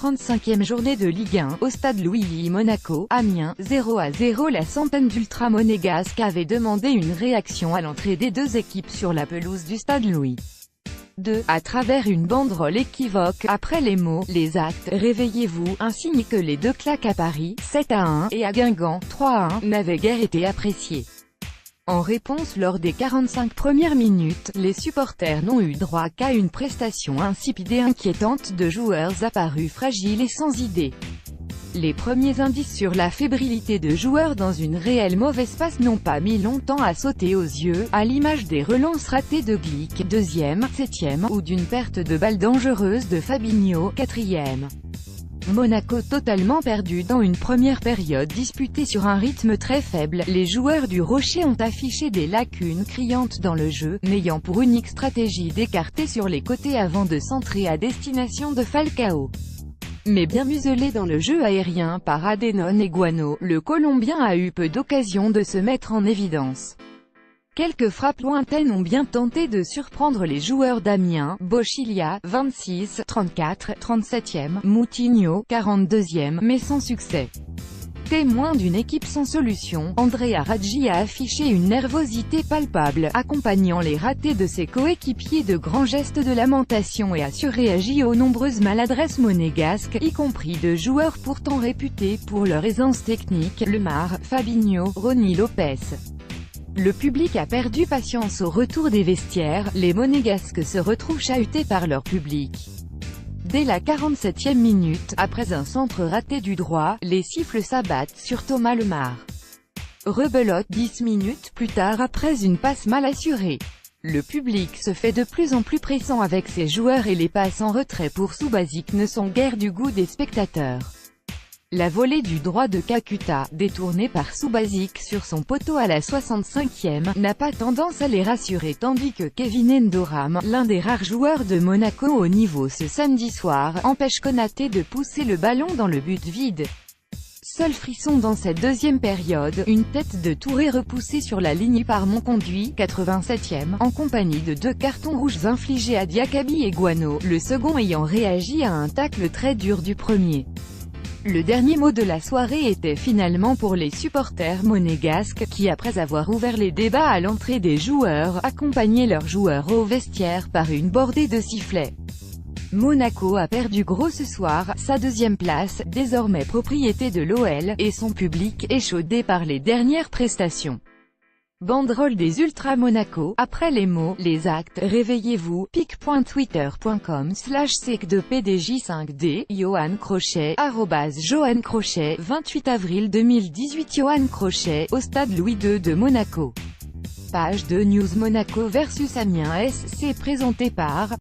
35e journée de Ligue 1, au stade Louis Monaco, Amiens, 0-0. La centaine d'ultra-monégasques avait demandé une réaction à l'entrée des deux équipes sur la pelouse du stade Louis II, à travers une banderole équivoque, après les mots « Les actes, réveillez-vous », ainsi que les deux claques à Paris, 7-1, et à Guingamp, 3-1, n'avaient guère été appréciées. En réponse, lors des 45 premières minutes, les supporters n'ont eu droit qu'à une prestation insipide et inquiétante de joueurs apparus fragiles et sans idée. Les premiers indices sur la fébrilité de joueurs dans une réelle mauvaise passe n'ont pas mis longtemps à sauter aux yeux, à l'image des relances ratées de Glick, 2e, 7e, ou d'une perte de balle dangereuse de Fabinho, 4e. Monaco totalement perdu dans une première période disputée sur un rythme très faible, les joueurs du Rocher ont affiché des lacunes criantes dans le jeu, n'ayant pour unique stratégie d'écarter sur les côtés avant de centrer à destination de Falcao. Mais bien muselé dans le jeu aérien par Adénon et Guano, le Colombien a eu peu d'occasions de se mettre en évidence. Quelques frappes lointaines ont bien tenté de surprendre les joueurs d'Amiens, Bochilia, 26, 34, 37e, Moutinho, 42e, mais sans succès. Témoin d'une équipe sans solution, Andrea Raggi a affiché une nervosité palpable, accompagnant les ratés de ses coéquipiers de grands gestes de lamentation et a surréagi aux nombreuses maladresses monégasques, y compris de joueurs pourtant réputés pour leur aisance technique, Lemar, Fabinho, Rony Lopes. Le public a perdu patience au retour des vestiaires, les monégasques se retrouvent chahutés par leur public. Dès la 47e minute, après un centre raté du droit, les siffles s'abattent sur Thomas Lemar. Rebelote 10 minutes plus tard après une passe mal assurée. Le public se fait de plus en plus pressant avec ses joueurs et les passes en retrait pour Subasic ne sont guère du goût des spectateurs. La volée du droit de Kakuta, détournée par Subasic sur son poteau à la 65e, n'a pas tendance à les rassurer tandis que Kevin Ndoram, l'un des rares joueurs de Monaco au niveau ce samedi soir, empêche Konaté de pousser le ballon dans le but vide. Seul frisson dans cette deuxième période, une tête de Touré repoussée sur la ligne par Monconduit, 87e, en compagnie de deux cartons rouges infligés à Diakabi et Guano, le second ayant réagi à un tacle très dur du premier. Le dernier mot de la soirée était finalement pour les supporters monégasques, qui après avoir ouvert les débats à l'entrée des joueurs, accompagnaient leurs joueurs au vestiaire par une bordée de sifflets. Monaco a perdu gros ce soir, sa deuxième place, désormais propriété de l'OL, et son public, échaudé par les dernières prestations. Banderole des Ultra Monaco, après les mots « Les actes, réveillez-vous », pic.twitter.com/sec2pdj5d, Johan Crochet, @Johan Crochet, 28 avril 2018. Johan Crochet, au stade Louis II de Monaco. Page de News Monaco vs Amiens SC présentée par